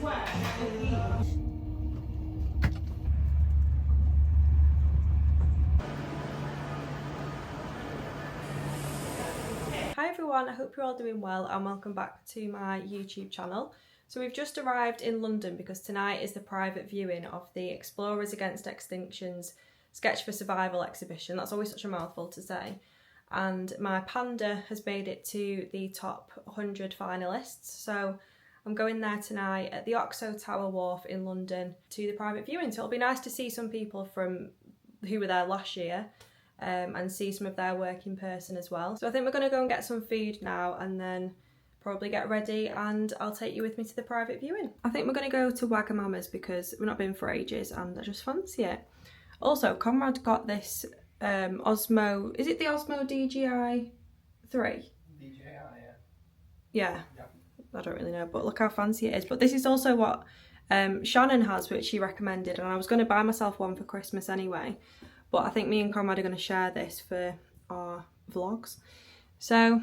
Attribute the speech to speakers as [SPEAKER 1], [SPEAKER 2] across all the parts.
[SPEAKER 1] Hi everyone, I hope you're all doing well and welcome back to my YouTube channel. So we've just arrived in London because tonight is the private viewing of the Explorers Against Extinction's Sketch for Survival exhibition. That's always such a mouthful to say. And my panda has made it to the top 100 finalists. So I'm going there tonight at the Oxo Tower Wharf in London to the private viewing. So it'll be nice to see some people from who were there last year. And see some of their work in person as well. So I think we're going to go and get some food now and then probably get ready and I'll take you with me to the private viewing. I think we're going to go to Wagamama's because we've not been for ages and I just fancy it. Also, Conrad got this Osmo, is it the Osmo DJI 3?
[SPEAKER 2] DJI, yeah.
[SPEAKER 1] Yeah.
[SPEAKER 2] Yep.
[SPEAKER 1] I don't really know, but look how fancy it is. But this is also what Shannon has, which she recommended, and I was going to buy myself one for Christmas anyway. But I think me and Conrad are going to share this for our vlogs. So,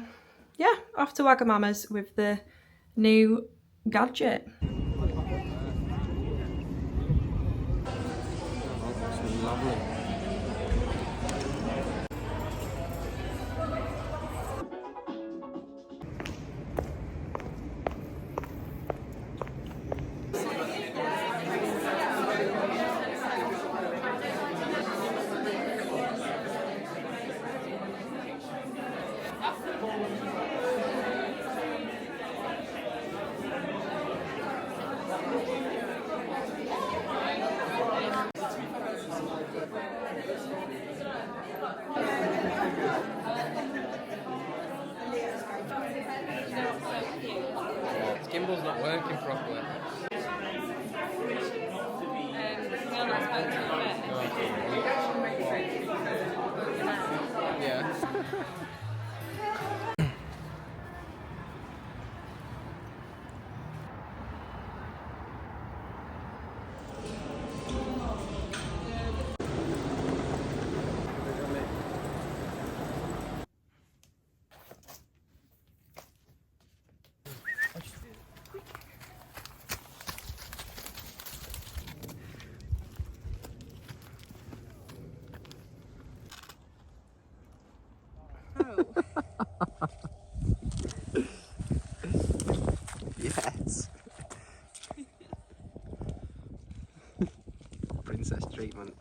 [SPEAKER 1] yeah, off to Wagamama's with the new gadget.
[SPEAKER 2] Lovely. Gimbal's not working properly. Yeah. Yes. Princess treatment.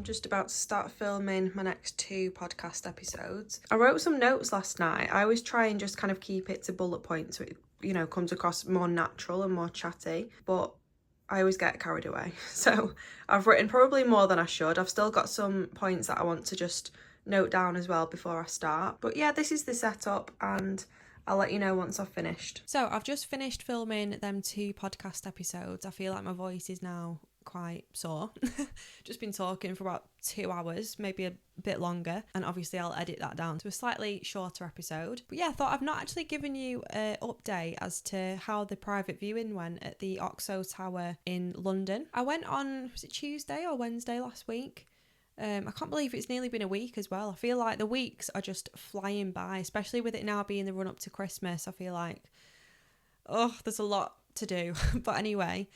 [SPEAKER 1] Just about to start filming my next 2 podcast episodes. I wrote some notes last night. I always try and just kind of keep it to bullet points so it, you know, comes across more natural and more chatty, but I always get carried away. So I've written probably more than I should. I've still got some points that I want to just note down as well before I start. But yeah, this is the setup and I'll let you know once I've finished. So I've just finished filming them 2 podcast episodes. I feel like my voice is now quite sore. Just been talking for about 2 hours, maybe a bit longer, and obviously I'll edit that down to a slightly shorter episode. But yeah, I thought I've not actually given you an update as to how the private viewing went at the Oxo Tower in London. I went on, was it Tuesday or Wednesday last week? I can't believe it's nearly been a week as well. I feel like the weeks are just flying by, especially with it now being the run up to Christmas. I feel like, oh, there's a lot to do. But anyway,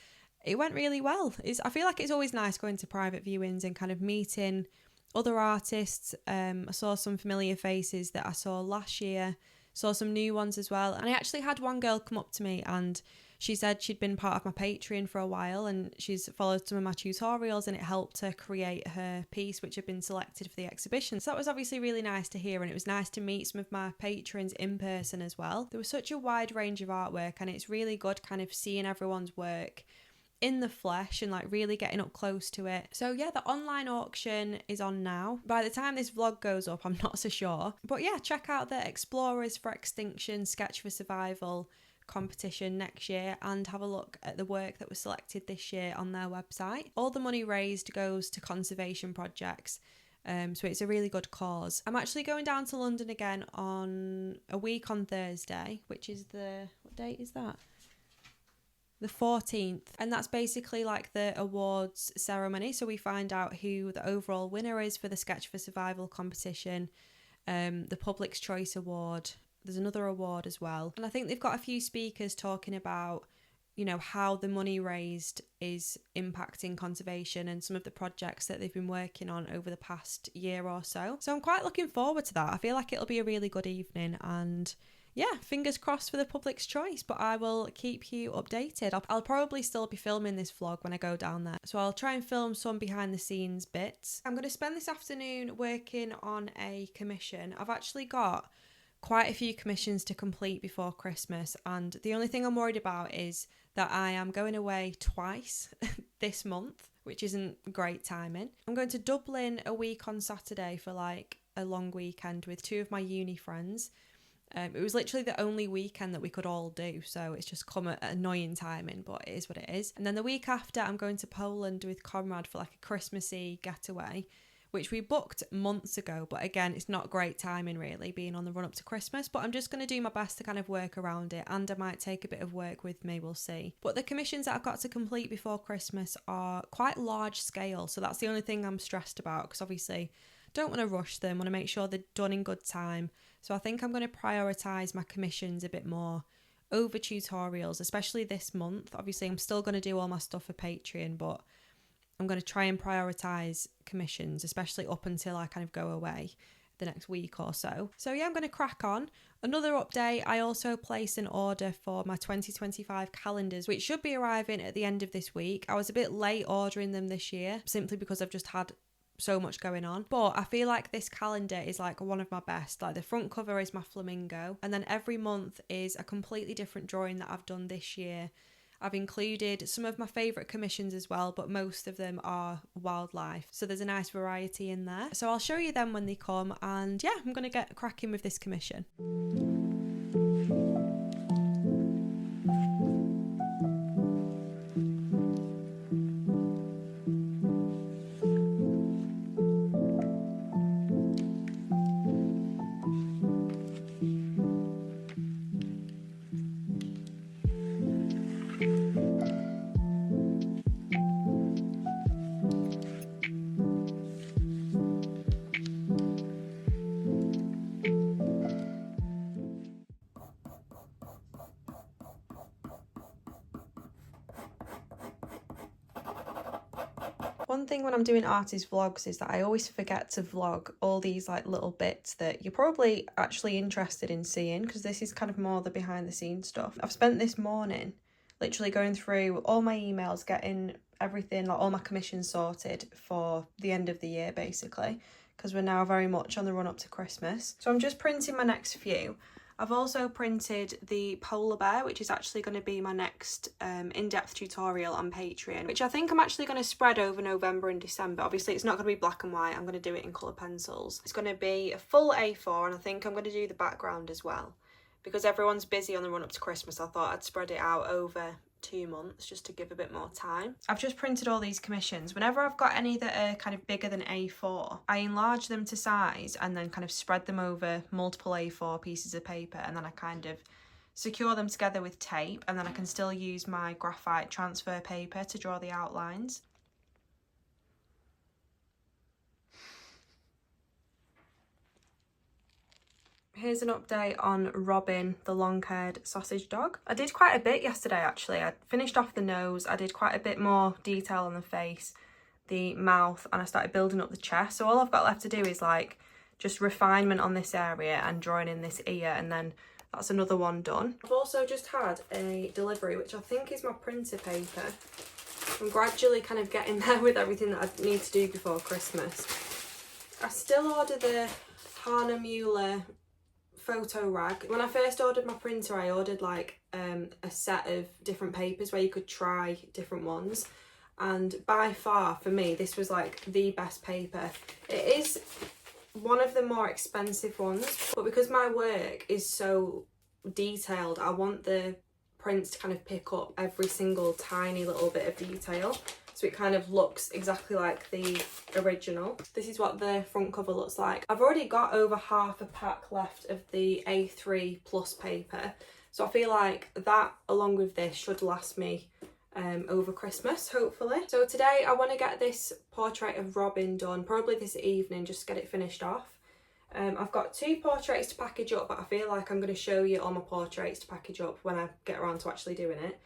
[SPEAKER 1] it went really well. I feel like it's always nice going to private viewings and kind of meeting other artists. I saw some familiar faces that I saw last year, saw some new ones as well. And I actually had one girl come up to me and She said she'd been part of my Patreon for a while and she's followed some of my tutorials, and it helped her create her piece, which had been selected for the exhibition. So that was obviously really nice to hear, and it was nice to meet some of my patrons in person as well. There was such a wide range of artwork, and it's really good kind of seeing everyone's work in the flesh and like really getting up close to it. So yeah, the online auction is on now. By the time this vlog goes up, I'm not so sure, but yeah, check out the Explorers for Extinction Sketch for Survival competition next year and have a look at the work that was selected this year on their website. All the money raised goes to conservation projects, so it's a really good cause. I'm actually going down to London again on a week on Thursday, which is what date is that? The 14th, and that's basically like the awards ceremony. So we find out who the overall winner is for the Sketch for Survival competition, the Public's Choice Award. There's another award as well, and I think they've got a few speakers talking about, you know, how the money raised is impacting conservation and some of the projects that they've been working on over the past year or so. So I'm quite looking forward to that. I feel like it'll be a really good evening, and yeah, fingers crossed for the Public's Choice, but I will keep you updated. I'll probably still be filming this vlog when I go down there, so I'll try and film some behind the scenes bits. I'm going to spend this afternoon working on a commission. I've actually got quite a few commissions to complete before Christmas, and the only thing I'm worried about is that I am going away twice this month, which isn't great timing. I'm going to Dublin a week on Saturday for like a long weekend with two of my uni friends. It was literally the only weekend that we could all do, so it's just come at annoying timing, but it is what it is. And then the week after, I'm going to Poland with Conrad for like a Christmassy getaway, which we booked months ago, but again, it's not great timing really, being on the run up to Christmas, but I'm just going to do my best to kind of work around it, and I might take a bit of work with me, we'll see. But the commissions that I've got to complete before Christmas are quite large scale, so that's the only thing I'm stressed about, because obviously don't want to rush them, want to make sure they're done in good time. So I think I'm going to prioritise my commissions a bit more over tutorials, especially this month. Obviously, I'm still going to do all my stuff for Patreon, but I'm going to try and prioritise commissions, especially up until I kind of go away the next week or so. So yeah, I'm going to crack on. Another update, I also placed an order for my 2025 calendars, which should be arriving at the end of this week. I was a bit late ordering them this year, simply because I've just had so much going on, but I feel like this calendar is like one of my best. Like the front cover is my flamingo, and then every month is a completely different drawing that I've done this year. I've included some of my favourite commissions as well, but most of them are wildlife, so there's a nice variety in there. So I'll show you them when they come, and yeah, I'm gonna get cracking with this commission. One thing when I'm doing artist vlogs is that I always forget to vlog all these like little bits that you're probably actually interested in seeing, because this is kind of more the behind the scenes stuff. I've spent this morning literally going through all my emails, getting everything, like all my commissions sorted for the end of the year basically, because we're now very much on the run up to Christmas. So I'm just printing my next few. I've also printed the polar bear, which is actually going to be my next in-depth tutorial on Patreon, which I think I'm actually going to spread over November and December. Obviously, it's not going to be black and white. I'm going to do it in colour pencils. It's going to be a full A4, and I think I'm going to do the background as well. Because everyone's busy on the run-up to Christmas, I thought I'd spread it out over 2 months just to give a bit more time. I've just printed all these commissions. Whenever I've got any that are kind of bigger than A4, I enlarge them to size and then kind of spread them over multiple A4 pieces of paper, and then I kind of secure them together with tape, and then I can still use my graphite transfer paper to draw the outlines. Here's an update on Robin, the long-haired sausage dog. I did quite a bit yesterday actually. I finished off the nose, I did quite a bit more detail on the face, the mouth, and I started building up the chest. So all I've got left to do is like just refinement on this area and drawing in this ear, and then that's another one done. I've also just had a delivery, which I think is my printer paper. I'm gradually kind of getting there with everything that I need to do before Christmas. I still order the Hannah Mueller photo rag. When I first ordered my printer, I ordered like a set of different papers where you could try different ones, and by far for me this was like the best paper. It is one of the more expensive ones, but because my work is so detailed, I want the prints to kind of pick up every single tiny little bit of detail, so it kind of looks exactly like the original. This is what the front cover looks like. I've already got over half a pack left of the A3 plus paper, so I feel like that along with this should last me over Christmas, hopefully. So today I want to get this portrait of Robin done, probably this evening, just get it finished off. I've got 2 portraits to package up, but I feel like I'm going to show you all my portraits to package up when I get around to actually doing it.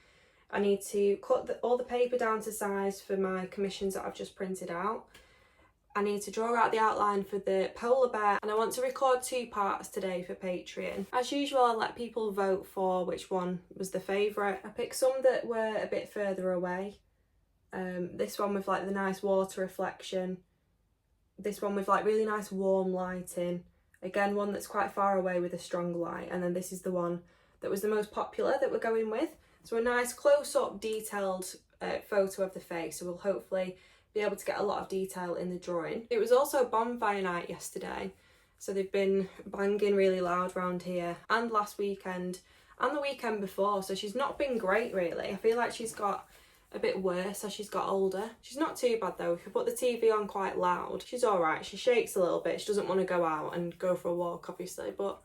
[SPEAKER 1] I need to cut all the paper down to size for my commissions that I've just printed out. I need to draw out the outline for the polar bear, and I want to record 2 parts today for Patreon. As usual, I let people vote for which one was the favourite. I picked some that were a bit further away. This one with like the nice water reflection. This one with like really nice warm lighting. Again, one that's quite far away with a strong light. And then this is the one that was the most popular that we're going with. So a nice close-up detailed photo of the face, so we'll hopefully be able to get a lot of detail in the drawing. It was also bonfire night yesterday, so they've been banging really loud around here, and last weekend and the weekend before, so she's not been great really. I feel like she's got a bit worse as she's got older. She's not too bad though. If you put the TV on quite loud, she's alright. She shakes a little bit, she doesn't want to go out and go for a walk obviously, but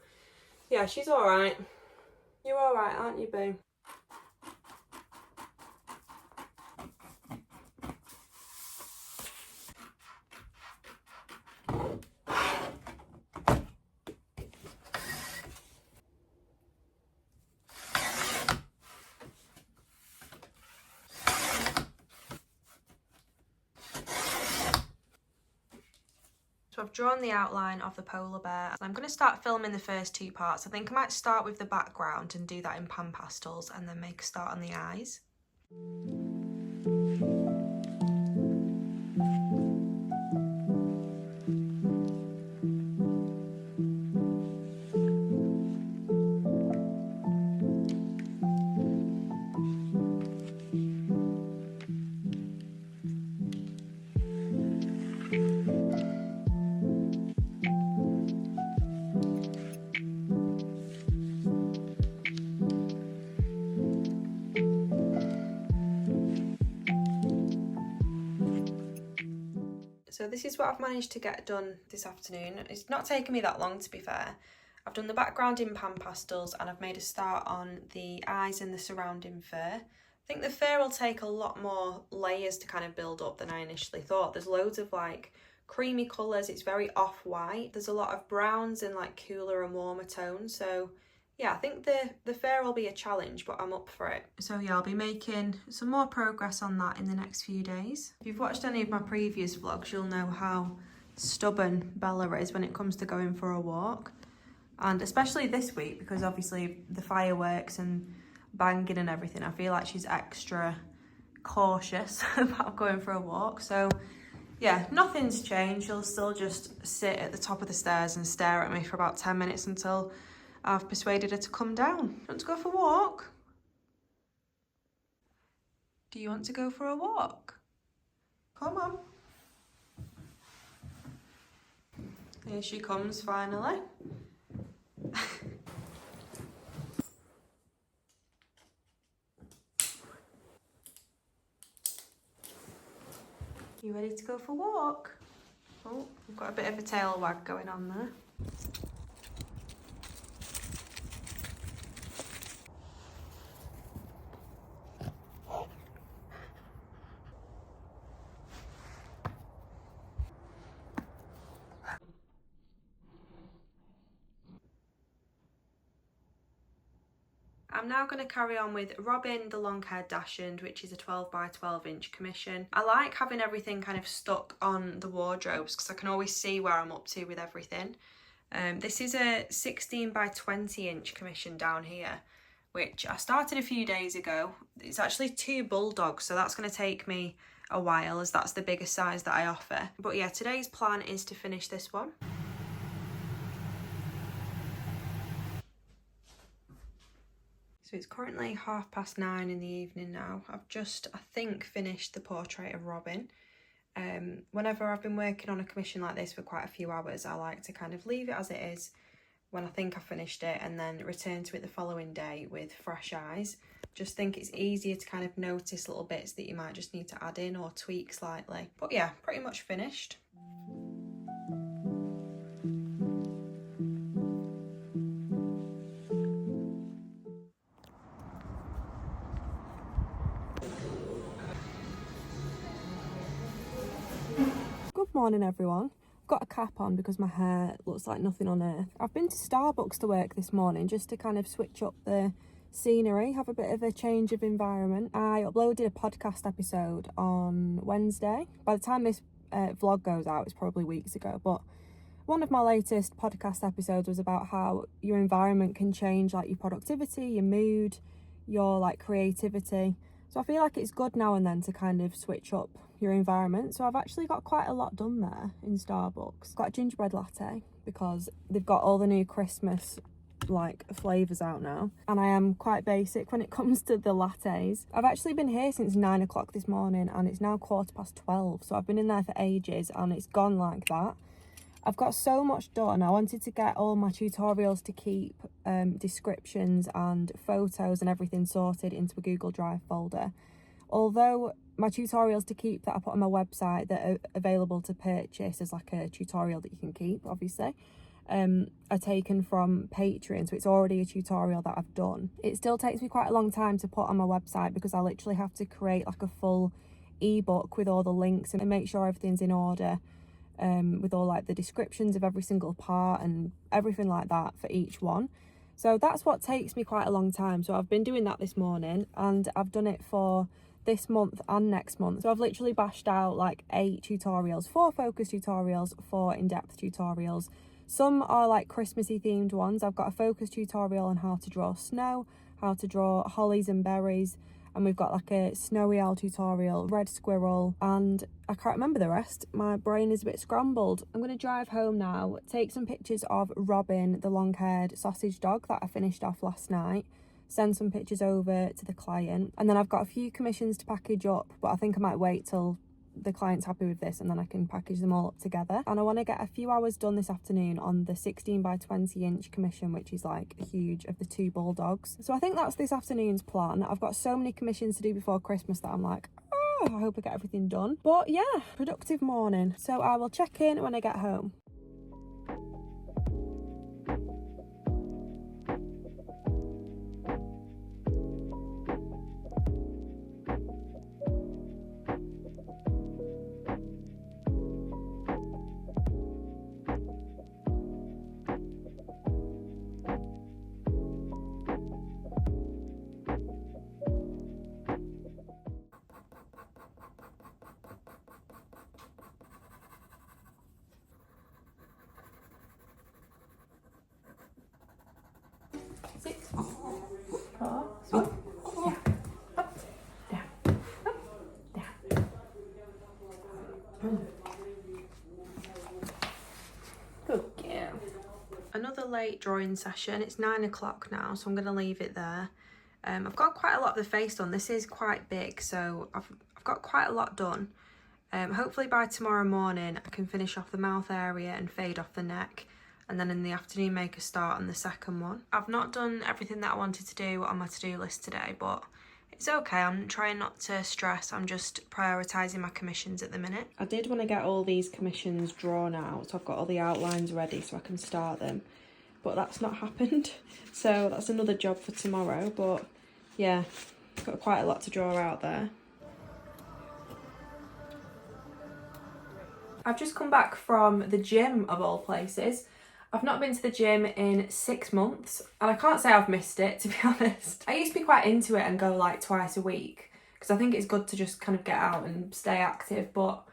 [SPEAKER 1] yeah, she's alright. You're alright, aren't you, boo? So I've drawn the outline of the polar bear. I'm going to start filming the first 2 parts. I think I might start with the background and do that in pan pastels, and then make a start on the eyes. So this is what I've managed to get done this afternoon. It's not taken me that long, to be fair. I've done the background in pan pastels, and I've made a start on the eyes and the surrounding fur. I think the fur will take a lot more layers to kind of build up than I initially thought. There's loads of like creamy colours, it's very off-white. There's a lot of browns and like cooler and warmer tones, so yeah, I think the fur will be a challenge, but I'm up for it. So yeah, I'll be making some more progress on that in the next few days. If you've watched any of my previous vlogs, you'll know how stubborn Bella is when it comes to going for a walk. And especially this week, because obviously the fireworks and banging and everything, I feel like she's extra cautious about going for a walk. So yeah, nothing's changed. She'll still just sit at the top of the stairs and stare at me for about 10 minutes until I've persuaded her to come down. Want to go for a walk? Do you want to go for a walk? Come on. Here she comes finally. You ready to go for a walk? Oh, we've got a bit of a tail wag going on there. I'm now going to carry on with Robin the long-haired dachshund, which is a 12 by 12 inch commission. I like having everything kind of stuck on the wardrobes because I can always see where I'm up to with everything. This is a 16 by 20 inch commission down here, which I started a few days ago. It's actually 2 bulldogs, so that's going to take me a while as that's the biggest size that I offer. But yeah, today's plan is to finish this one. So it's currently 9:30 in the evening now. I've just, I think, finished the portrait of Robin. Whenever I've been working on a commission like this for quite a few hours, I like to kind of leave it as it is when I think I've finished it and then return to it the following day with fresh eyes. Just think it's easier to kind of notice little bits that you might just need to add in or tweak slightly. But yeah, pretty much finished. Good morning everyone. I've got a cap on because my hair looks like nothing on earth. I've been to Starbucks to work this morning just to kind of switch up the scenery, have a bit of a change of environment. I uploaded a podcast episode on Wednesday. By the time this vlog goes out, it's probably weeks ago, but one of my latest podcast episodes was about how your environment can change like your productivity, your mood, your like creativity. So I feel like it's good now and then to kind of switch up your environment. So I've actually got quite a lot done there in Starbucks. Got a gingerbread latte because they've got all the new Christmas like flavours out now, and I am quite basic when it comes to the lattes. I've actually been here since 9 o'clock this morning and it's now 12:15, so I've been in there for ages and it's gone like that. I've got so much done. I wanted to get all my tutorials to keep descriptions and photos and everything sorted into a Google Drive folder. Although my tutorials to keep that I put on my website that are available to purchase as like a tutorial that you can keep, obviously, are taken from Patreon, so it's already a tutorial that I've done. It still takes me quite a long time to put on my website because I literally have to create like a full ebook with all the links and make sure everything's in order, with all like the descriptions of every single part and everything like that for each one. So that's what takes me quite a long time. So I've been doing that this morning and I've done it for this month and next month. So I've literally bashed out like 8 tutorials, 4 focus tutorials, 4 in-depth tutorials. Some are like Christmassy themed ones. I've got a focus tutorial on how to draw snow, how to draw hollies and berries, and we've got like a snowy owl tutorial, red squirrel, and I can't remember the rest. My brain is a bit scrambled. I'm going to drive home now, take some pictures of Robin, the long-haired sausage dog that I finished off last night, send some pictures over to the client, and then I've got a few commissions to package up, but I think I might wait till the client's happy with this and then I can package them all up together. And I want to get a few hours done this afternoon on the 16 by 20 inch commission, which is like huge, of the 2 bulldogs. So I think that's this afternoon's plan. I've got so many commissions to do before Christmas that I'm like, oh, I hope I get everything done. But yeah, productive morning. So I will check in when I get home. Good girl. Another late drawing session. It's 9 o'clock now, so I'm going to leave it there. I've got quite a lot of the face done. This is quite big, so I've got quite a lot done. Hopefully by tomorrow morning I can finish off the mouth area and fade off the neck, and then in the afternoon make a start on the second one. I've not done everything that I wanted to do on my to-do list today, but it's okay. I'm trying not to stress. I'm just prioritising my commissions at the minute. I did want to get all these commissions drawn out, so I've got all the outlines ready so I can start them, but that's not happened. So that's another job for tomorrow, but yeah, got quite a lot to draw out there. I've just come back from the gym, of all places. I've not been to the gym in 6 months and I can't say I've missed it, to be honest. I used to be quite into it and go like twice a week because I think it's good to just kind of get out and stay active, but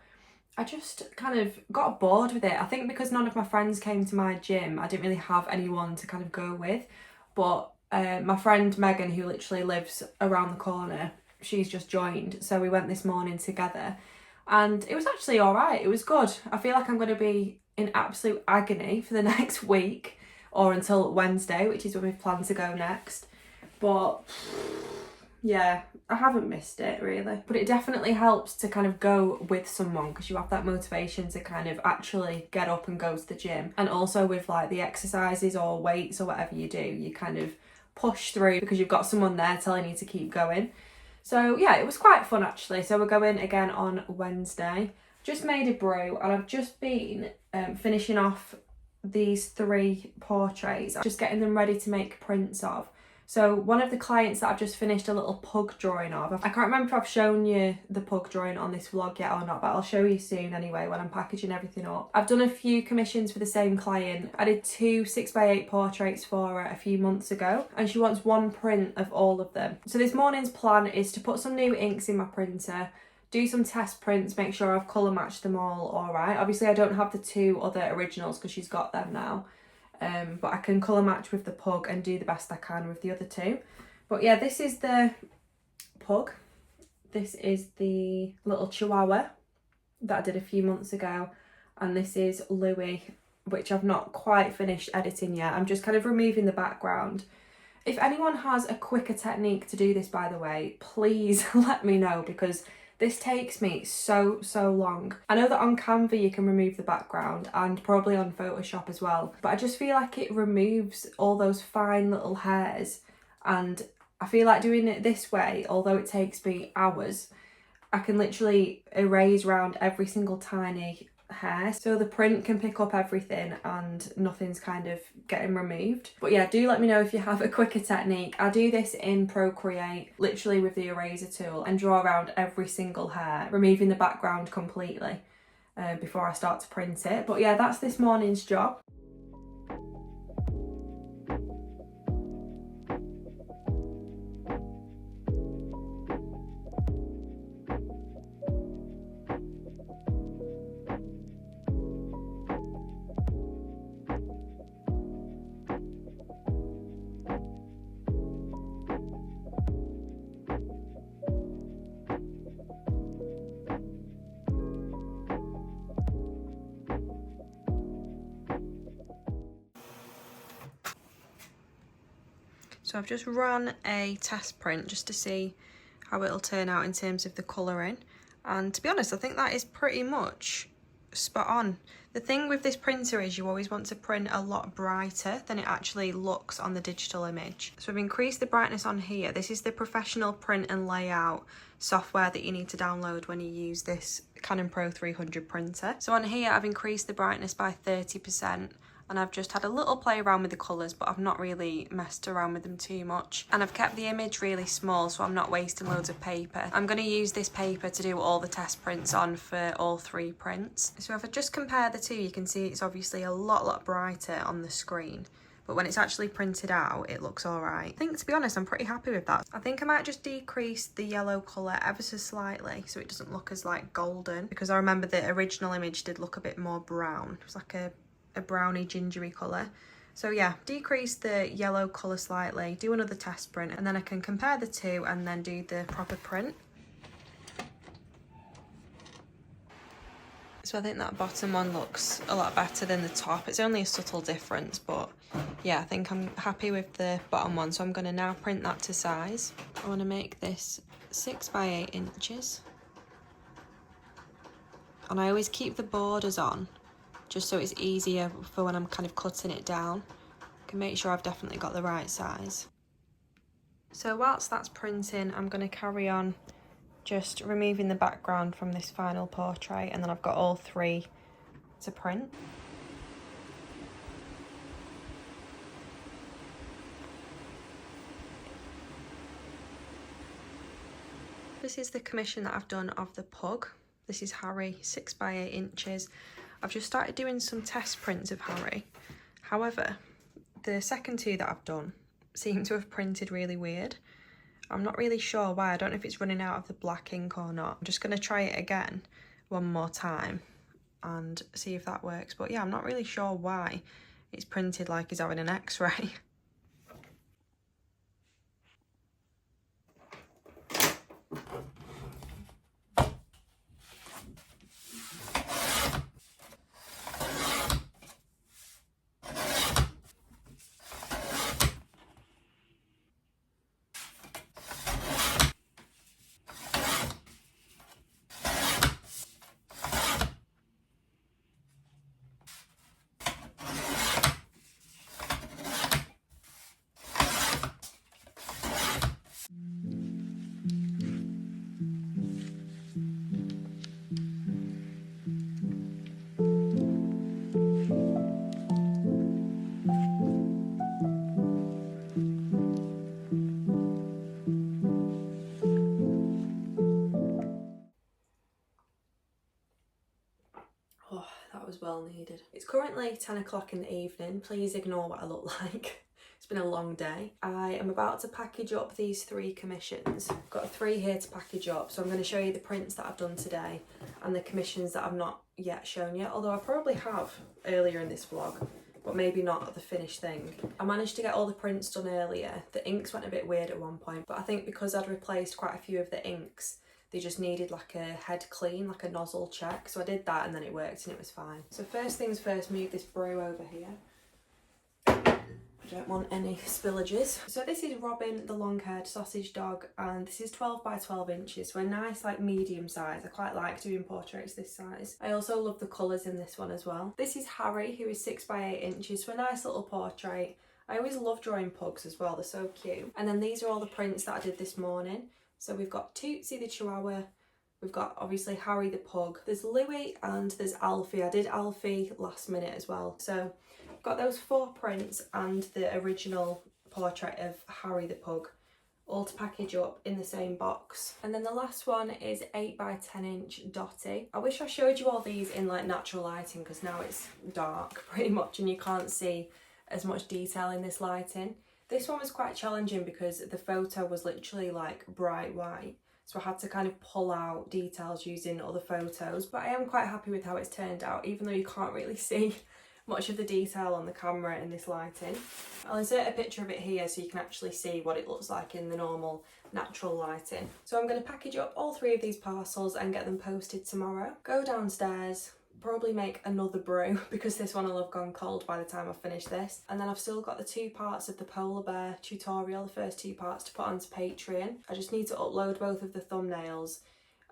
[SPEAKER 1] I just kind of got bored with it. I think because none of my friends came to my gym, I didn't really have anyone to kind of go with. But my friend Megan, who literally lives around the corner, she's just joined. So we went this morning together and it was actually all right. It was good. I feel like I'm going to be in absolute agony for the next week or until Wednesday, which is when we've planned to go next. But yeah, I haven't missed it really. But it definitely helps to kind of go with someone because you have that motivation to kind of actually get up and go to the gym. And also with like the exercises or weights or whatever you do, you kind of push through because you've got someone there telling you to keep going. So yeah, it was quite fun actually. So we're going again on Wednesday. Just made a brew and I've just been finishing off these 3 portraits, just getting them ready to make prints of. So one of the clients that I've just finished a little pug drawing of, I can't remember if I've shown you the pug drawing on this vlog yet or not, but I'll show you soon anyway when I'm packaging everything up. I've done a few commissions for the same client. I did 2 6x8 portraits for her a few months ago and she wants 1 print of all of them. So this morning's plan is to put some new inks in my printer, do some test prints, make sure I've colour matched them all right. Obviously I don't have the 2 other originals because she's got them now. But I can colour match with the pug and do the best I can with the other 2. But yeah, this is the pug. This is the little chihuahua that I did a few months ago. And this is Louis, which I've not quite finished editing yet. I'm just kind of removing the background. If anyone has a quicker technique to do this, by the way, please let me know because this takes me so long. I know that on Canva you can remove the background and probably on Photoshop as well, but I just feel like it removes all those fine little hairs, and I feel like doing it this way, although it takes me hours, I can literally erase around every single tiny hair so the print can pick up everything and nothing's kind of getting removed. But yeah, do let me know if you have a quicker technique. I do this in Procreate literally with the eraser tool and draw around every single hair, removing the background completely before I start to print it. But yeah, that's this morning's job. So I've just run a test print just to see how it'll turn out in terms of the colouring. And to be honest, I think that is pretty much spot on. The thing with this printer is you always want to print a lot brighter than it actually looks on the digital image. So I've increased the brightness on here. This is the professional print and layout software that you need to download when you use this Canon Pro 300 printer. So on here I've increased the brightness by 30%. And I've just had a little play around with the colours, but I've not really messed around with them too much. And I've kept the image really small so I'm not wasting loads of paper. I'm going to use this paper to do all the test prints on for all 3 prints. So if I just compare the 2, you can see it's obviously a lot brighter on the screen. But when it's actually printed out, it looks all right. I think, to be honest, I'm pretty happy with that. I think I might just decrease the yellow colour ever so slightly so it doesn't look as like golden. Because I remember the original image did look a bit more brown. It was like a browny gingery colour. So yeah, decrease the yellow colour slightly, do another test print, and then I can compare the 2 and then do the proper print. So I think that bottom one looks a lot better than the top. It's only a subtle difference, but yeah, I think I'm happy with the bottom one. So I'm going to now print that to size. I want to make this 6x8 inches. And I always keep the borders on, just so it's easier for when I'm kind of cutting it down. I can make sure I've definitely got the right size. So whilst that's printing, I'm going to carry on just removing the background from this final portrait, and then I've got all 3 to print. This is the commission that I've done of the pug. This is Harry, 6x8 inches. I've just started doing some test prints of Harry. However, the second 2 that I've done seem to have printed really weird. I'm not really sure why. I don't know if it's running out of the black ink or not. I'm just going to try it again one more time and see if that works. But yeah, I'm not really sure why it's printed like he's having an x-ray. Oh, that was well needed. It's currently 10 o'clock in the evening. Please ignore what I look like. It's been a long day. I am about to package up these 3 commissions. I've got 3 here to package up, so I'm going to show you the prints that I've done today and the commissions that I've not yet shown yet, although I probably have earlier in this vlog, but maybe not the finished thing. I managed to get all the prints done earlier. The inks went a bit weird at one point, but I think because I'd replaced quite a few of the inks, they just needed like a head clean, like a nozzle check. So I did that and then it worked and it was fine. So first things first, move this brew over here. I don't want any spillages. So this is Robin, the long-haired sausage dog, and this is 12 by 12 inches, so a nice like medium size. I quite like doing portraits this size. I also love the colours in this one as well. This is Harry, who is 6 by 8 inches, so a nice little portrait. I always love drawing pugs as well, they're so cute. And then these are all the prints that I did this morning. So we've got Tootsie the Chihuahua, we've got obviously Harry the pug, there's Louie and there's Alfie. I did Alfie last minute as well. So I've got those 4 prints and the original portrait of Harry the pug, all to package up in the same box. And then the last one is 8 by 10 inch Dotty. I wish I showed you all these in like natural lighting, because now it's dark pretty much and you can't see as much detail in this lighting. This one was quite challenging because the photo was literally like bright white, so I had to kind of pull out details using other photos, but I am quite happy with how it's turned out, even though you can't really see much of the detail on the camera in this lighting. I'll insert a picture of it here so you can actually see what it looks like in the normal natural lighting. So I'm going to package up all 3 of these parcels and get them posted tomorrow. Go downstairs, probably make another brew because this one will have gone cold by the time I've finished this. And then I've still got the 2 parts of the polar bear tutorial, the first 2 parts, to put onto Patreon. I just need to upload both of the thumbnails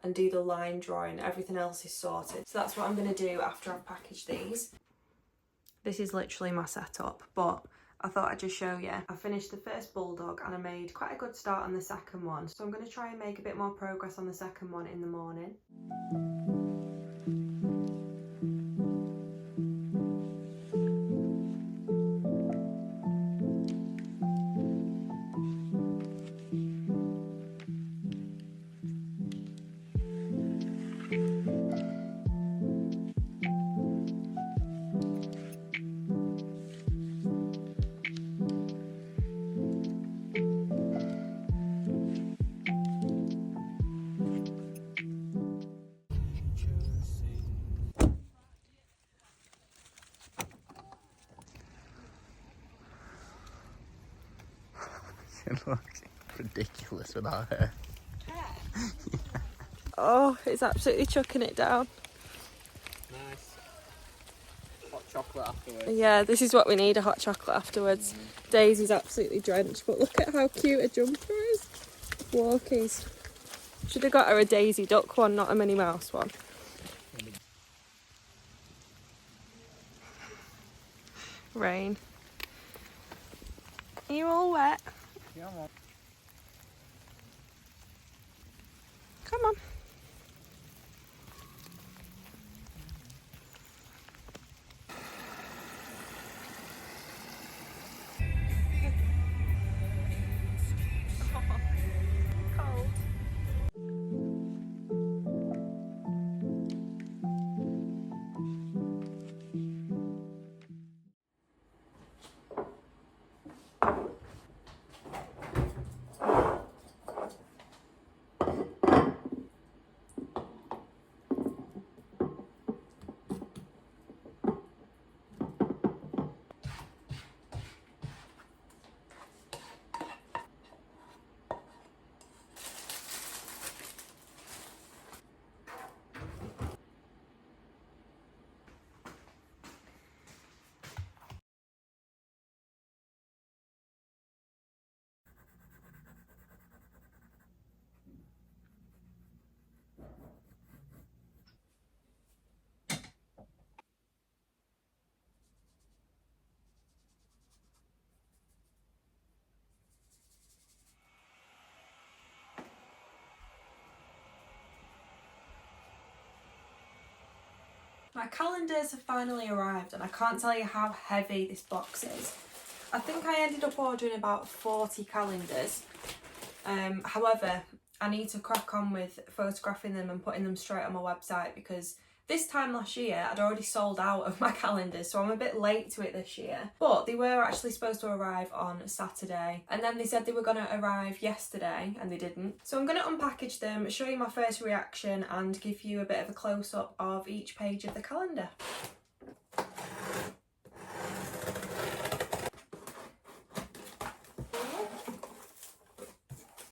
[SPEAKER 1] and do the line drawing. Everything else is sorted. So that's what I'm going to do after I've packaged these. This is literally my setup, but I thought I'd just show you. I finished the first bulldog and I made quite a good start on the second one. So I'm going to try and make a bit more progress on the second one in the morning.
[SPEAKER 2] It looks ridiculous without her.
[SPEAKER 1] Oh, it's absolutely chucking it down.
[SPEAKER 2] Nice. Hot chocolate afterwards.
[SPEAKER 1] Yeah, this is what we need, a hot chocolate afterwards. Daisy's absolutely drenched, but look at how cute a jumper is. Walkies. Should have got her a Daisy Duck one, not a Minnie Mouse one. Rain. Are you all wet?
[SPEAKER 2] Yeah, I'm on.
[SPEAKER 1] Come on. Cold. My calendars have finally arrived and I can't tell you how heavy this box is. I think I ended up ordering about 40 calendars. However, I need to crack on with photographing them and putting them straight on my website because this time last year I'd already sold out of my calendars, so I'm a bit late to it this year. But they were actually supposed to arrive on Saturday, and then they said they were going to arrive yesterday and they didn't. So I'm going to unpackage them, show you my first reaction and give you a bit of a close-up of each page of the calendar.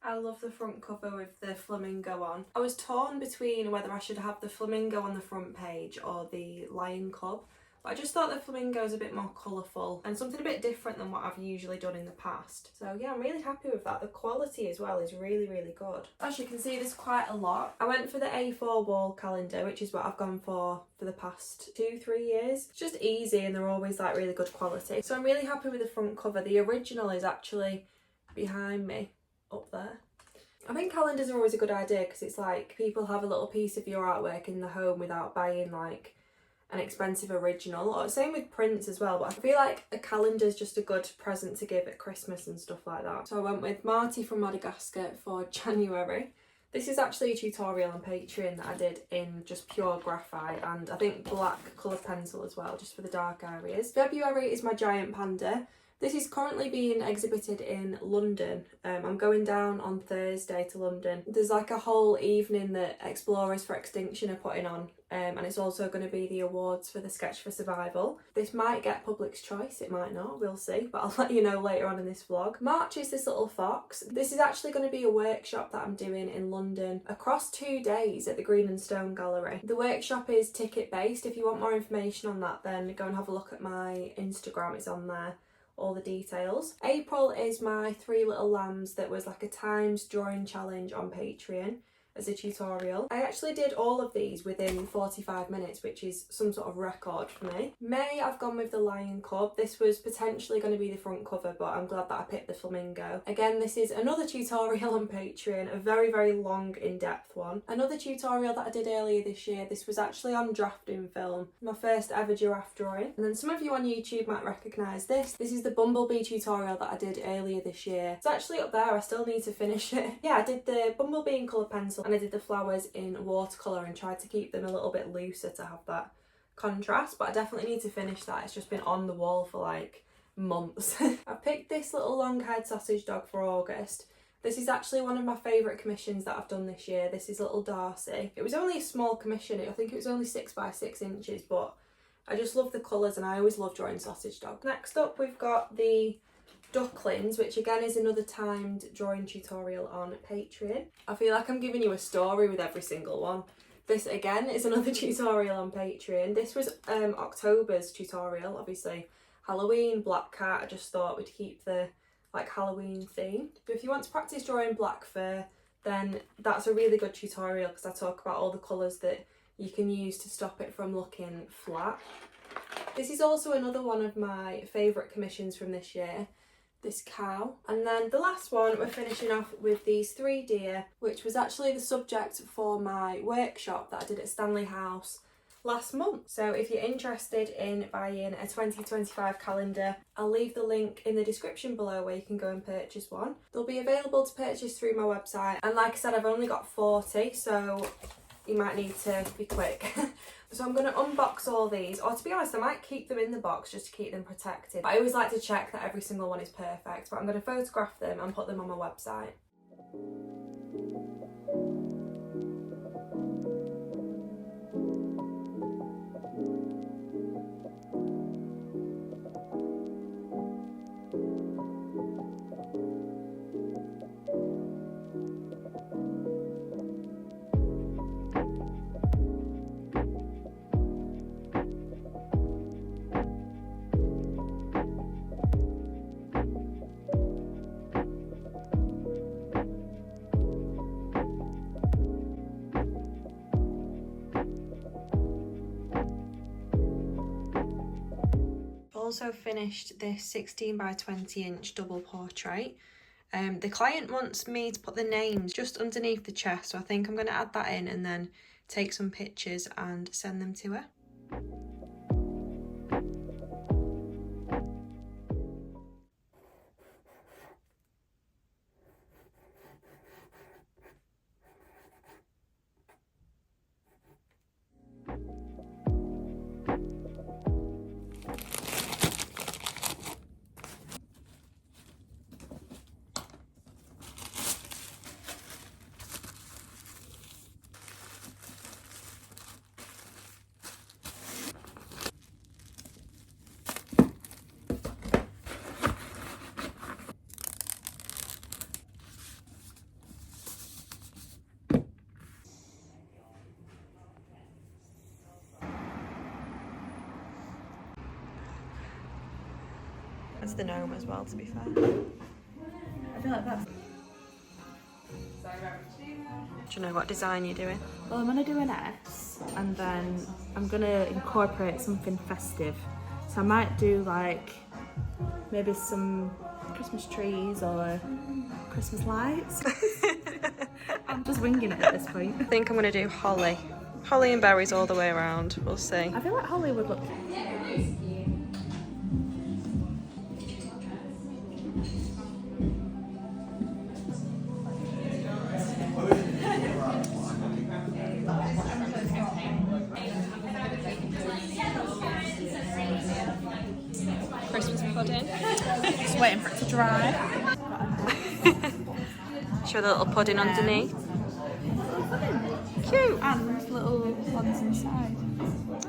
[SPEAKER 1] I love the front cover with the flamingo on. I was torn between whether I should have the flamingo on the front page or the lion cub, but I just thought the flamingo is a bit more colourful and something a bit different than what I've usually done in the past. So yeah, I'm really happy with that. The quality as well is really, really good. As you can see, there's quite a lot. I went for the A4 wall calendar, which is what I've gone for the past 2-3 years. It's just easy and they're always like really good quality. So I'm really happy with the front cover. The original is actually behind me up there. I think calendars are always a good idea because it's like people have a little piece of your artwork in the home without buying like an expensive original, or same with prints as well, but I feel like a calendar is just a good present to give at Christmas and stuff like that. So I went with Marty from Madagascar for January. This is actually a tutorial on Patreon that I did in just pure graphite and I think black coloured pencil as well, just for the dark areas. February is my giant panda. This is currently being exhibited in London. I'm going down on Thursday to London. There's like a whole evening that Explorers for Extinction are putting on, and it's also going to be the awards for the Sketch for Survival. This might get Public's Choice, it might not, we'll see, but I'll let you know later on in this vlog. March is this little fox. This is actually going to be a workshop that I'm doing in London across 2 days at the Green and Stone Gallery. The workshop is ticket based. If you want more information on that, then go and have a look at my Instagram, it's on there. All the details. April is my 3 little lambs that was like a timed drawing challenge on Patreon as a tutorial. I actually did all of these within 45 minutes, which is some sort of record for me. May, I've gone with the lion cub. This was potentially going to be the front cover, but I'm glad that I picked the flamingo. Again, this is another tutorial on Patreon, a very, very long, in-depth one. Another tutorial that I did earlier this year, this was actually on drafting film, my first ever giraffe drawing. And then some of you on YouTube might recognise this. This is the bumblebee tutorial that I did earlier this year. It's actually up there, I still need to finish it. Yeah, I did the bumblebee in colour pencil and I did the flowers in watercolour and tried to keep them a little bit looser to have that contrast, but I definitely need to finish that. It's just been on the wall for like months. I picked this little long-haired sausage dog for August. This is actually one of my favourite commissions that I've done this year. This is little Darcy. It was only a small commission, I think it was only 6 by 6 inches, but I just love the colours and I always love drawing sausage dog. Next up we've got the ducklings, which again is another timed drawing tutorial on Patreon. I feel like I'm giving you a story with every single one. This again is another tutorial on Patreon. This was October's tutorial, obviously Halloween, black cat. I just thought we'd keep the like Halloween theme. But if you want to practice drawing black fur, then that's a really good tutorial because I talk about all the colours that you can use to stop it from looking flat. This is also another one of my favourite commissions from this year, this cow. And then the last one, we're finishing off with these 3 deer, which was actually the subject for my workshop that I did at Stanley House last month. So if you're interested in buying a 2025 calendar, I'll leave the link in the description below where you can go and purchase one. They'll be available to purchase through my website, and like I said, I've only got 40, so you might need to be quick. So I'm going to unbox all these, or to be honest I might keep them in the box just to keep them protected. I always like to check that every single one is perfect, but I'm going to photograph them and put them on my website. Also finished this 16 by 20 inch double portrait. The client wants me to put the names just underneath the chest, so I think I'm going to add that in and then take some pictures and send them to her. That's the gnome as well, to be fair.
[SPEAKER 3] I feel like that's...
[SPEAKER 1] Do you know what design you're doing?
[SPEAKER 3] Well, I'm gonna do an S and then I'm gonna incorporate something festive. So I might do like maybe some Christmas trees or Christmas lights. I'm just winging it at this point.
[SPEAKER 1] I think I'm going to do holly. Holly and berries all the way around. We'll see.
[SPEAKER 3] I feel like holly would look...
[SPEAKER 1] Christmas pudding.
[SPEAKER 3] Just waiting for it to dry.
[SPEAKER 1] Show the little pudding underneath. Cute.
[SPEAKER 3] And little ones inside.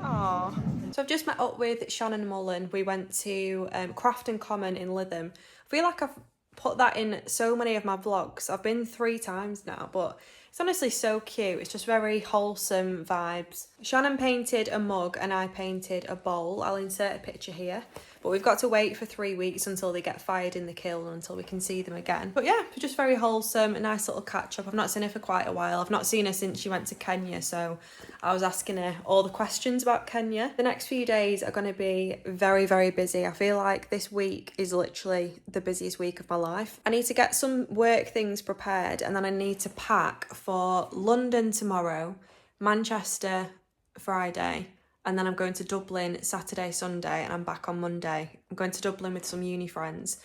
[SPEAKER 1] Aww. So I've just met up with Shannon Mullen. We went to Crafton Common in Lytham. I feel like I've put that in so many of my vlogs. I've been 3 times now, but it's honestly so cute. It's just very wholesome vibes. Shannon painted a mug and I painted a bowl. I'll insert a picture here. But we've got to wait for 3 weeks until they get fired in the kiln, until we can see them again. But yeah, just very wholesome, a nice little catch up. I've not seen her for quite a while. I've not seen her since she went to Kenya, so I was asking her all the questions about Kenya. The next few days are going to be very, very busy. I feel like this week is literally the busiest week of my life. I need to get some work things prepared and then I need to pack for London tomorrow, Manchester Friday, and then I'm going to Dublin Saturday, Sunday, and I'm back on Monday. I'm going to Dublin with some uni friends.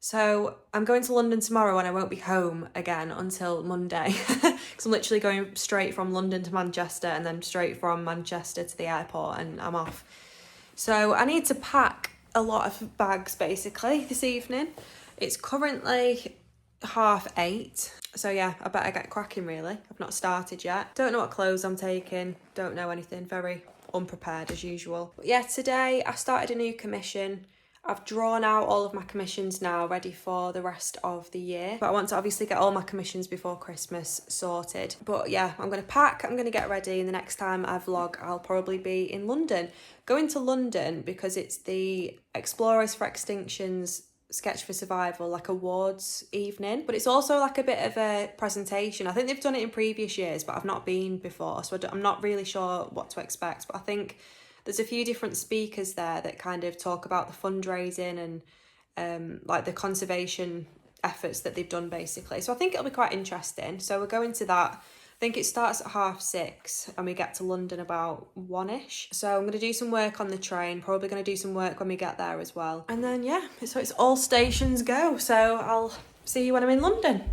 [SPEAKER 1] So I'm going to London tomorrow and I won't be home again until Monday. Because I'm literally going straight from London to Manchester and then straight from Manchester to the airport and I'm off. So I need to pack a lot of bags basically this evening. It's currently 8:30. So yeah, I better get cracking really. I've not started yet. Don't know what clothes I'm taking. Don't know anything. Very unprepared as usual. But yeah, today I started a new commission. I've drawn out all of my commissions now, ready for the rest of the year. But I want to obviously get all my commissions before Christmas sorted. But yeah, I'm going to pack, I'm going to get ready, and the next time I vlog, I'll probably be in London. Going to London because it's the Explorers for Extinction's Sketch for Survival, like awards evening, but it's also like a bit of a presentation. I think they've done it in previous years, but I've not been before, so I'm not really sure what to expect. But I think there's a few different speakers there that kind of talk about the fundraising and like the conservation efforts that they've done basically. So I think it'll be quite interesting. So we're going to that. I think it starts at 6:30 and we get to London about 1ish. So I'm going to do some work on the train, probably going to do some work when we get there as well. And then yeah, so it's all stations go. So I'll see you when I'm in London.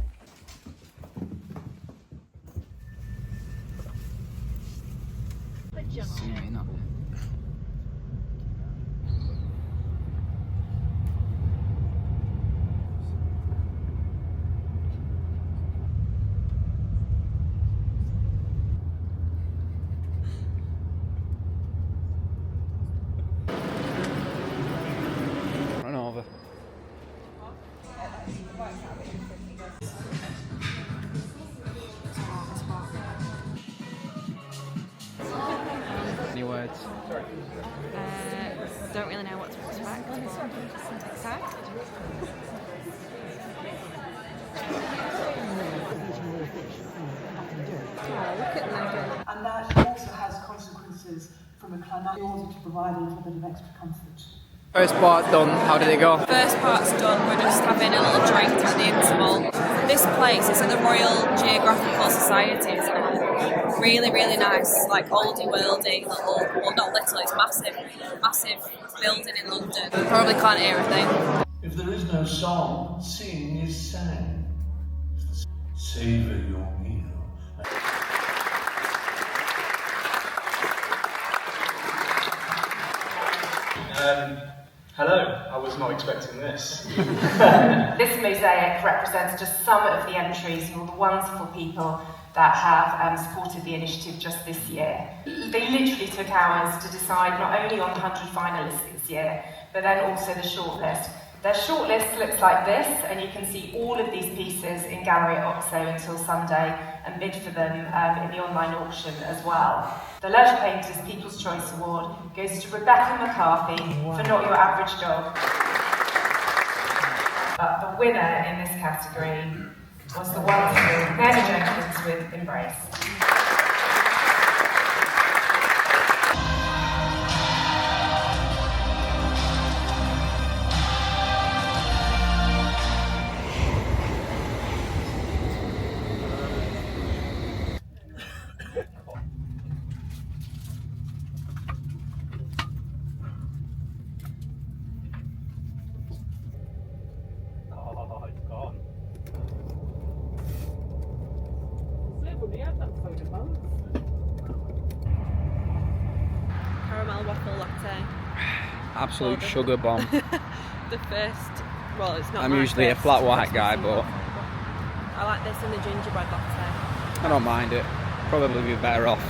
[SPEAKER 2] Run over. Any words?
[SPEAKER 1] Don't really know what to expect, but excited. Oh, look at that.
[SPEAKER 4] And that also has consequences from a climate in order to provide a little bit of extra comfort.
[SPEAKER 2] First part done, how did it go?
[SPEAKER 1] First part's done, we're just having a little drink at the interval. This place is at the Royal Geographical Society, isn't it? Really, really nice, like oldie worldy little, well not little, it's massive building in London. Probably can't hear a thing.
[SPEAKER 5] If there is no song, seeing is sang. Savour your meal.
[SPEAKER 6] Hello, I was not expecting this.
[SPEAKER 7] This mosaic represents just some of the entries from all the wonderful people that have supported the initiative just this year. They literally took hours to decide not only on the 100 finalists this year, but then also the shortlist. Their shortlist looks like this, and you can see all of these pieces in Gallery at Oxo until Sunday and bid for them in the online auction as well. The Leisure Painters People's Choice Award goes to Rebecca McCarthy for Not Your Average Dog. But the winner in this category was the wonderful Mary Jenkins with Embrace.
[SPEAKER 1] Caramel waffle latte.
[SPEAKER 2] Absolute sugar bomb.
[SPEAKER 1] The first, well, it's not.
[SPEAKER 2] I'm
[SPEAKER 1] my
[SPEAKER 2] usually a
[SPEAKER 1] first
[SPEAKER 2] flat white
[SPEAKER 1] Christmas
[SPEAKER 2] guy,
[SPEAKER 1] and
[SPEAKER 2] but
[SPEAKER 1] latte, I like this and the gingerbread latte.
[SPEAKER 2] I don't mind it. Probably be better off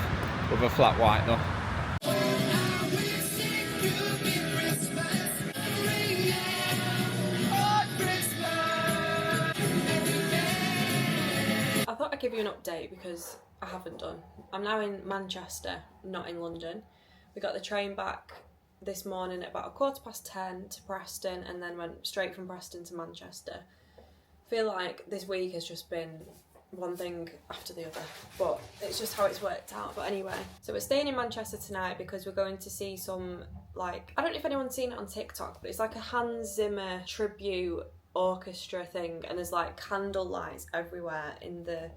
[SPEAKER 2] with a flat white though.
[SPEAKER 1] I thought I'd give you an update because I haven't done. I'm now in Manchester, not in London. We got the train back this morning at about 10:15 to Preston and then went straight from Preston to Manchester. I feel like this week has just been one thing after the other, but it's just how it's worked out. But anyway, so we're staying in Manchester tonight because we're going to see some, like, I don't know if anyone's seen it on TikTok, but it's like a Hans Zimmer tribute orchestra thing, and there's like candle lights everywhere in the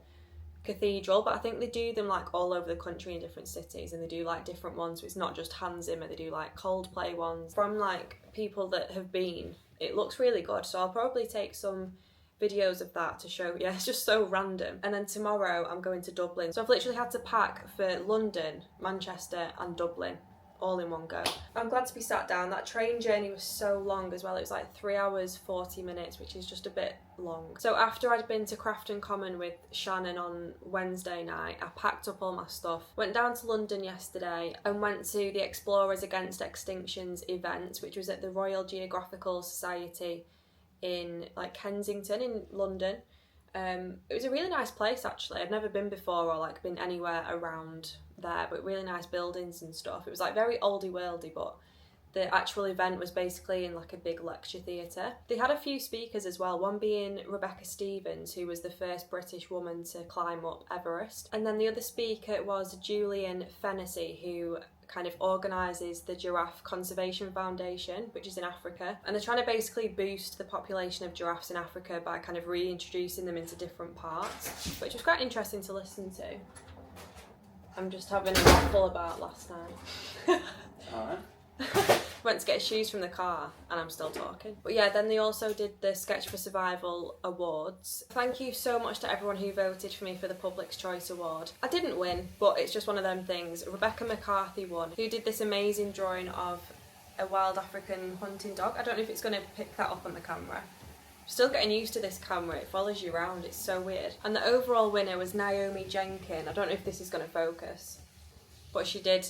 [SPEAKER 1] cathedral, but I think they do them like all over the country in different cities, and they do like different ones, so it's not just Hans Zimmer, they do like Coldplay ones from like people that have been. It looks really good, so I'll probably take some videos of that to show. Yeah, it's just so random. And then tomorrow I'm going to Dublin, so I've literally had to pack for London, Manchester and Dublin all in one go. I'm glad to be sat down. That train journey was so long as well. It was like 3 hours 40 minutes, which is just a bit long. So after I'd been to Crafton Common with Shannon on Wednesday night, I packed up all my stuff, went down to London yesterday and went to the Explorers Against Extinction's event, which was at the Royal Geographical Society in like Kensington in London. It was a really nice place actually. I'd never been before or like been anywhere around there, but really nice buildings and stuff. It was like very oldie worldy, but the actual event was basically in like a big lecture theatre. They had a few speakers as well, one being Rebecca Stevens, who was the first British woman to climb up Everest, and then the other speaker was Julian Fennessy, who kind of organises the Giraffe Conservation Foundation, which is in Africa, and they're trying to basically boost the population of giraffes in Africa by kind of reintroducing them into different parts, which was quite interesting to listen to. I'm just having a waffle about last night.
[SPEAKER 2] Alright.
[SPEAKER 1] Went to get shoes from the car and I'm still talking. But yeah, then they also did the Sketch for Survival Awards. Thank you so much to everyone who voted for me for the Public's Choice Award. I didn't win, but it's just one of them things. Rebecca McCarthy won, who did this amazing drawing of a wild African hunting dog. I don't know if it's going to pick that up on the camera. Still getting used to this camera, it follows you around, it's so weird. And the overall winner was Naomi Jenkin. I don't know if this is going to focus, but she did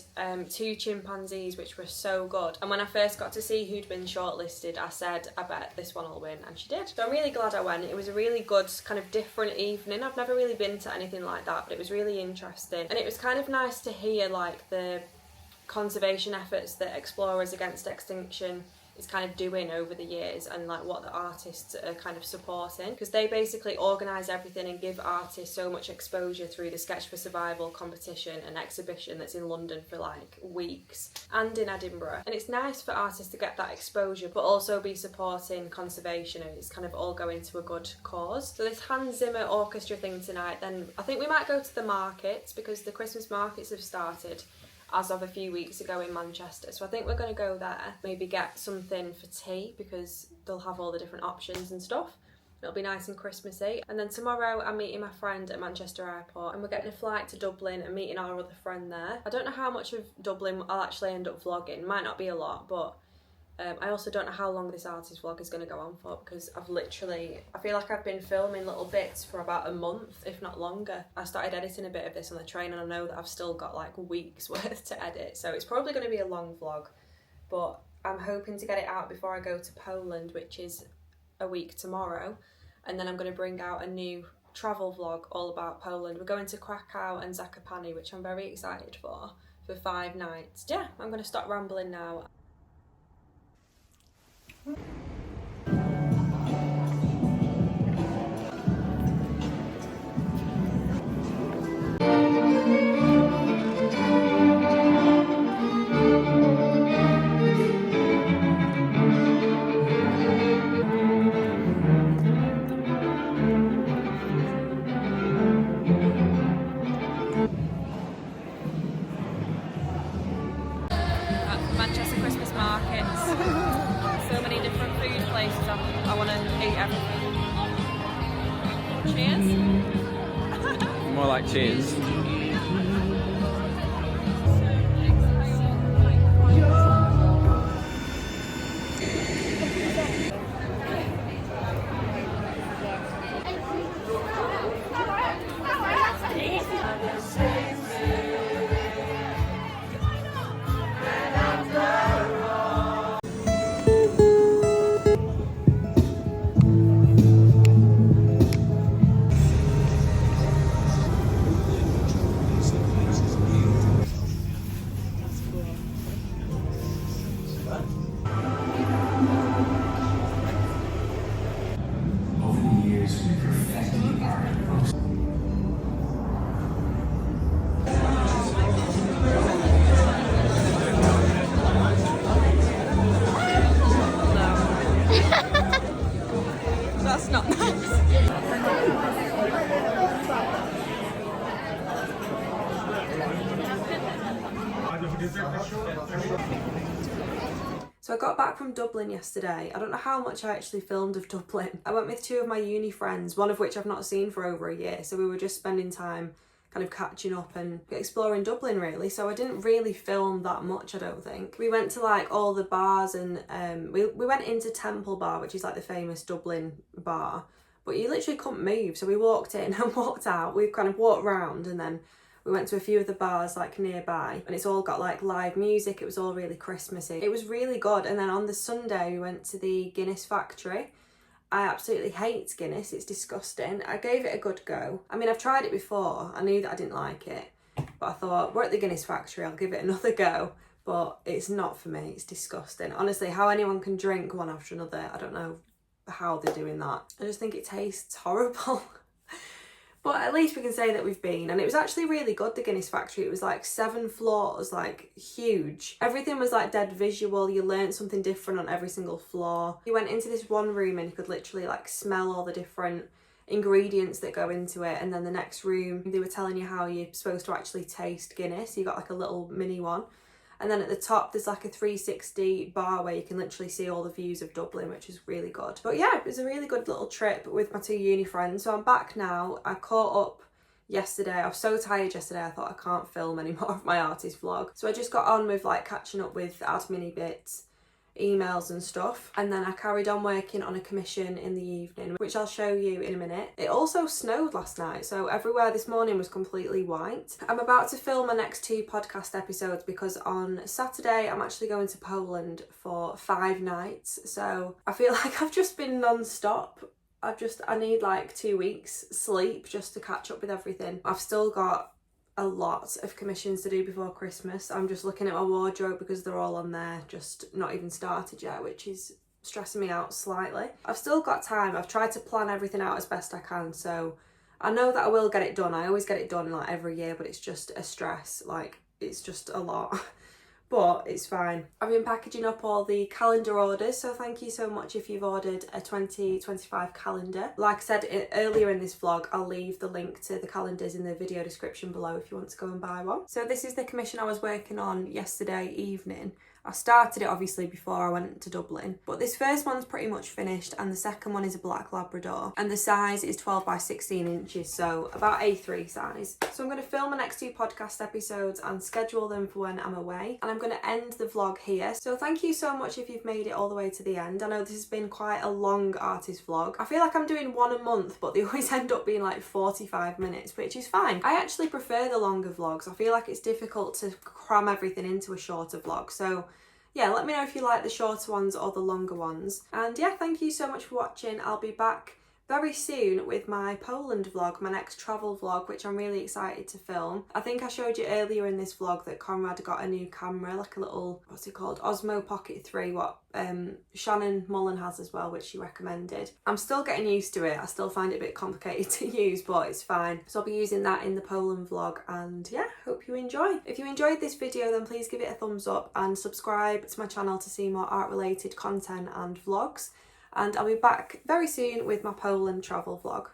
[SPEAKER 1] 2 chimpanzees, which were so good. And when I first got to see who'd been shortlisted, I said, I bet this one will win, and she did. So I'm really glad I went. It was a really good, kind of different evening. I've never really been to anything like that, but it was really interesting. And it was kind of nice to hear like the conservation efforts that Explorers Against Extinction is kind of doing over the years, and like what the artists are kind of supporting, because they basically organise everything and give artists so much exposure through the Sketch for Survival competition and exhibition that's in London for like weeks, and in Edinburgh. And it's nice for artists to get that exposure but also be supporting conservation, and it's kind of all going to a good cause. So this Hans Zimmer orchestra thing tonight, then I think we might go to the markets, because the Christmas markets have started as of a few weeks ago in Manchester. So I think we're going to go there, maybe get something for tea, because they'll have all the different options and stuff. It'll be nice and Christmassy. And then tomorrow I'm meeting my friend at Manchester Airport, and we're getting a flight to Dublin and meeting our other friend there. I don't know how much of Dublin I'll actually end up vlogging. Might not be a lot, but I also don't know how long this artist vlog is going to go on for, because I feel like I've been filming little bits for about a month, if not longer. I started editing a bit of this on the train, and I know that I've still got like weeks worth to edit, so it's probably going to be a long vlog, but I'm hoping to get it out before I go to Poland, which is a week tomorrow, and then I'm going to bring out a new travel vlog all about Poland. We're going to Krakow and Zakopane, which I'm very excited for 5 nights. Yeah, I'm going to stop rambling now. Manchester Christmas markets. So many different food places. I want to eat everything. Cheers.
[SPEAKER 2] More like cheers.
[SPEAKER 1] That's not nice. So I got back from Dublin yesterday. I don't know how much I actually filmed of Dublin. I went with 2 of my uni friends, one of which I've not seen for over a year. So we were just spending time kind of catching up and exploring Dublin really. So I didn't really film that much, I don't think. We went to like all the bars, and we went into Temple Bar, which is like the famous Dublin bar, but you literally couldn't move. So we walked in and walked out. We kind of walked round, and then we went to a few of the bars like nearby, and it's all got like live music. It was all really Christmassy. It was really good. And then on the Sunday we went to the Guinness factory. I absolutely hate Guinness, it's disgusting. I gave it a good go. I mean, I've tried it before, I knew that I didn't like it, but I thought, we're at the Guinness factory, I'll give it another go. But it's not for me, it's disgusting. Honestly, how anyone can drink one after another, I don't know how they're doing that. I just think it tastes horrible. But at least we can say that we've been, and it was actually really good, the Guinness factory. It was like 7 floors, like huge. Everything was like dead visual. You learned something different on every single floor. You went into this one room and you could literally like smell all the different ingredients that go into it, and then the next room they were telling you how you're supposed to actually taste Guinness. You got like a little mini one. And then at the top, there's like a 360 bar where you can literally see all the views of Dublin, which is really good. But yeah, it was a really good little trip with my 2 uni friends. So I'm back now. I caught up yesterday. I was so tired yesterday, I thought I can't film any more of my artist vlog. So I just got on with like catching up with admin bits, emails and stuff, and then I carried on working on a commission in the evening, which I'll show you in a minute. It also snowed last night, so everywhere this morning was completely white. I'm about to film my next 2 podcast episodes because on Saturday I'm actually going to Poland for 5 nights, so I feel like I've just been non-stop. I need like 2 weeks sleep just to catch up with everything. I've still got a lot of commissions to do before Christmas. I'm just looking at my wardrobe because they're all on there, just not even started yet, which is stressing me out slightly. I've still got time. I've tried to plan everything out as best I can, so I know that I will get it done. I always get it done like every year, but it's just a stress. Like, it's just a lot. But it's fine. I've been packaging up all the calendar orders, so thank you so much if you've ordered a 2025 calendar. Like I said earlier in this vlog, I'll leave the link to the calendars in the video description below if you want to go and buy one. So this is the commission I was working on yesterday evening. I started it obviously before I went to Dublin, but this first one's pretty much finished and the second one is a black Labrador and the size is 12 by 16 inches, so about A3 size. So I'm going to film my next 2 podcast episodes and schedule them for when I'm away, and I'm going to end the vlog here. So thank you so much if you've made it all the way to the end. I know this has been quite a long artist vlog. I feel like I'm doing one a month, but they always end up being like 45 minutes, which is fine. I actually prefer the longer vlogs. I feel like it's difficult to cram everything into a shorter vlog, so yeah, let me know if you like the shorter ones or the longer ones. And yeah, thank you so much for watching. I'll be back very soon with my Poland vlog, my next travel vlog, which I'm really excited to film. I think I showed you earlier in this vlog that Conrad got a new camera, like a little, what's it called, Osmo Pocket 3, what Shannon Mullen has as well, which she recommended. I'm still getting used to it. I still find it a bit complicated to use, but it's fine. So I'll be using that in the Poland vlog, and yeah, hope you enjoy. If you enjoyed this video, then please give it a thumbs up and subscribe to my channel to see more art related content and vlogs. And I'll be back very soon with my Poland travel vlog.